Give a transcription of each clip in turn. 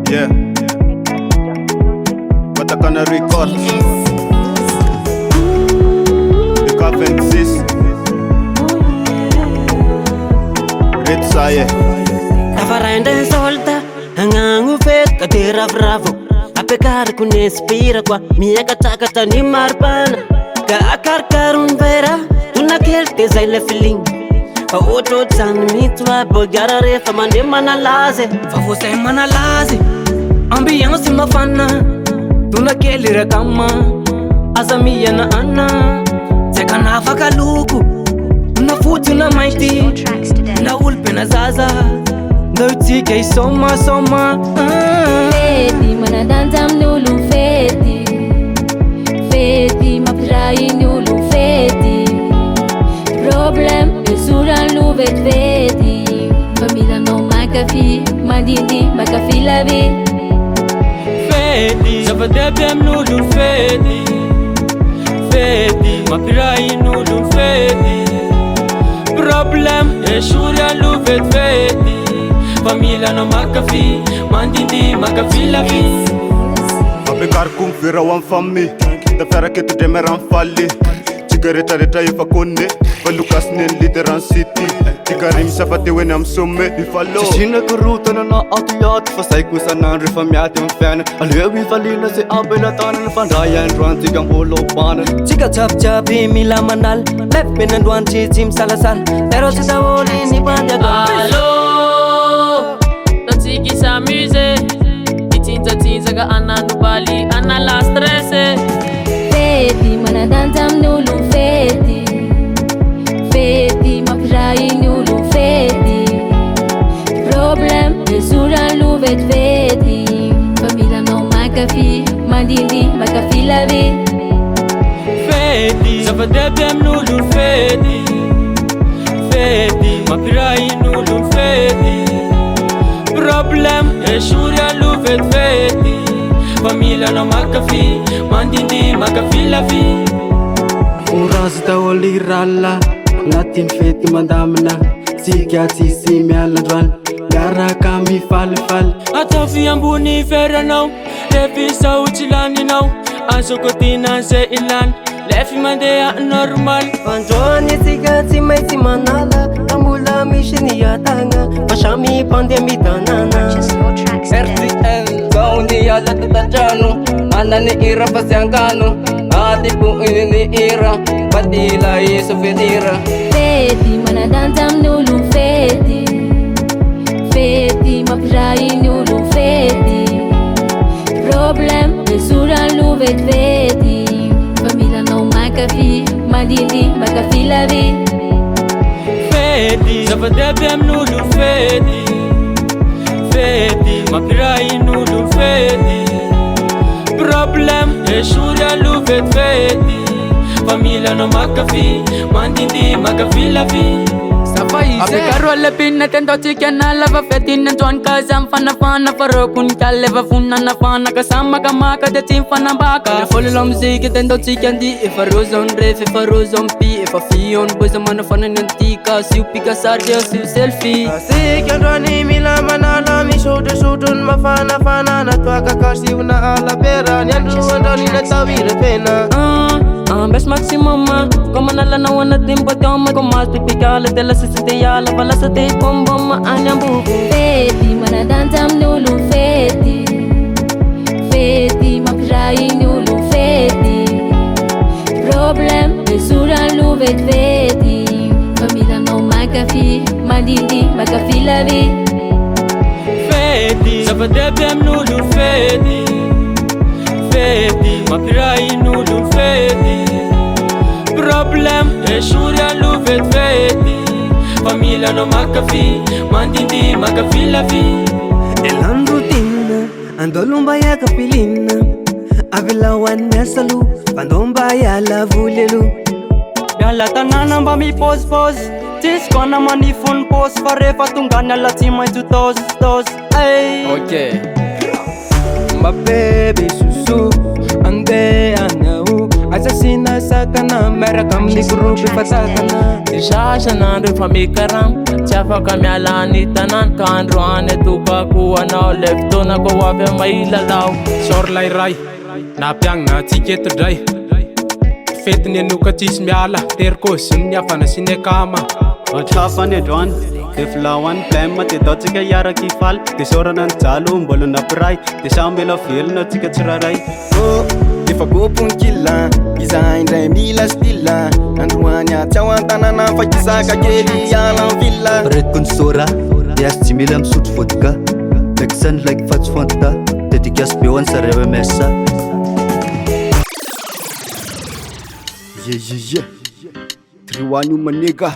Yeah, Watakana Records, Bika 26 Red Saye Tafaranda solta hangangu fet katera bravo apekar kunespira kwa miaka takata ni marpana ka akarkarun vera tunakelte zaile feeling Auto tan mitwa bogara refa mande manalaze Favose manalaze Ambiance mafana Tunakelira kama Azamia na ana Teka nafaka luku Nafuti na maiti Na ulpe na zaza Nautike soma Feti manadantam nulu feti Feti mapirai nulu feti Problem suran luvet feti Família no makafi Mandindi makafi lavi Feti Zabadebem nulu feti Feti Mapirai nulu feti Problem suran luvet feti Família no makafi Mandindi makafi lavi Apekar kum vira wan fammi Da fera ketu demeran falli Cigareta reta yefa konne Valukas nen lideran city Tikarim safate when am somme Bifalo Sina kurutan na atiyat Fasay ko sa nan refamiat yung fan Alwewi valina si abela tanan Fandayan ruan tigang ulo panan Chica chap chapi mila mandal Lep pinanduan chichim salasan Pero si Dawoli ni Pandiagan Allo Tatiki s'amuse Itinza ka anandu bali Ana la stresse Feti manadantam nulu feti Feti mapirai nulu feti Problem suran luvet feti Família no makafi Mandindi makafi lavi Feti Zabadebem nulu feti Feti Mapirai nulu feti Problem suran luvet feti Família no makafi Mandindi makafi lavi Uras dawali ralla Latin feti mandamna Siga tisi miala dwan Gara kami fal Atafi ambuni fera now Lefi sa uchilani now Ansokotina se ilan Lefi mandea normal Panjoni sigati mai simanala Amula mishini yatanga Pashami pandemi tanana RTL Gaundi ala tatachano Ana ni ira pasyangkano Ati po ini ni ira Batila yeso fedira Feti manadantam nulu feti Feti mapirai nulu feti Problem suran luvet feti Família no makafi Mandindi makafi lavi Feti Zabadebem nulu feti Feti Mapirai nulu feti Problem suran luvet feti Família no makafi Mandindi makafi lavi Abekaro le pinne tento chikena lava fetin tuan kazam fana faro kun kaleva funana fana kasama kamaka de tim fana baka follow lom zig tento chiken di if a rozon ref if a rozon pi if a fion boys a man fana nantika siu pika sarja siu selfie Sikan rani mila manala mi shudun mafana na tuaka kasi una ala pera Nyandu andani na tawira pena Best maximum Como na lana wana timpo toma Como mas pipikala Tela sisite yala Bala sa te komboma Anyang bubu Feti manadantam nulu feti Feti mapirai nulu feti Problem suran luvet feti Família no makafi Mandindi makafi lavi Feti Zabadebem nulu feti Feti Mapirai nulu feti Problem suran luvet feti Família no makafi Mandindi makafi lavi Elan rutina Andolumbaya kapilina Avila wana salu Pandombaya la vulelu Biala tanana ba mi pose Tis kona mani phone pose Farefa tungana la tima tu tos Ay Okay My baby susu Ande anau asasina sakana miaraka amin'ny groupe fatakana Ty sasan'andro efa mikarama tsy afaka miala ny tanàna ka androany atokako anao le fotoana ko avy amailalao Sorlay ray nampiagnona tsiketodray fety ny anoka tsisy miala terikôzy ny afana sy ny akama Otrafany androany de filahoany blême de dao tsika iaraky faly de sorana ny jalo mbôla nampiray de samy ela velona tsika tsiraray efa gopony kila izahay indray mila stila androany atsao an-tanàna fa kisaka kely ala ny villa Retkony sora de asy tsy mila misotro vodka Texan like fatsy fanta dédicace be hoany zareo mesa Yeah Triwani manega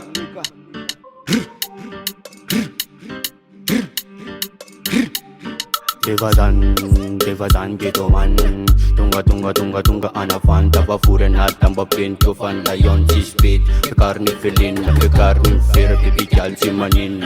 Devadan gitu man Tunga anavan Tava furen hat tamba pin Tufan layon si speed Pekarni filin Pekarni fir Pipi jalsi manin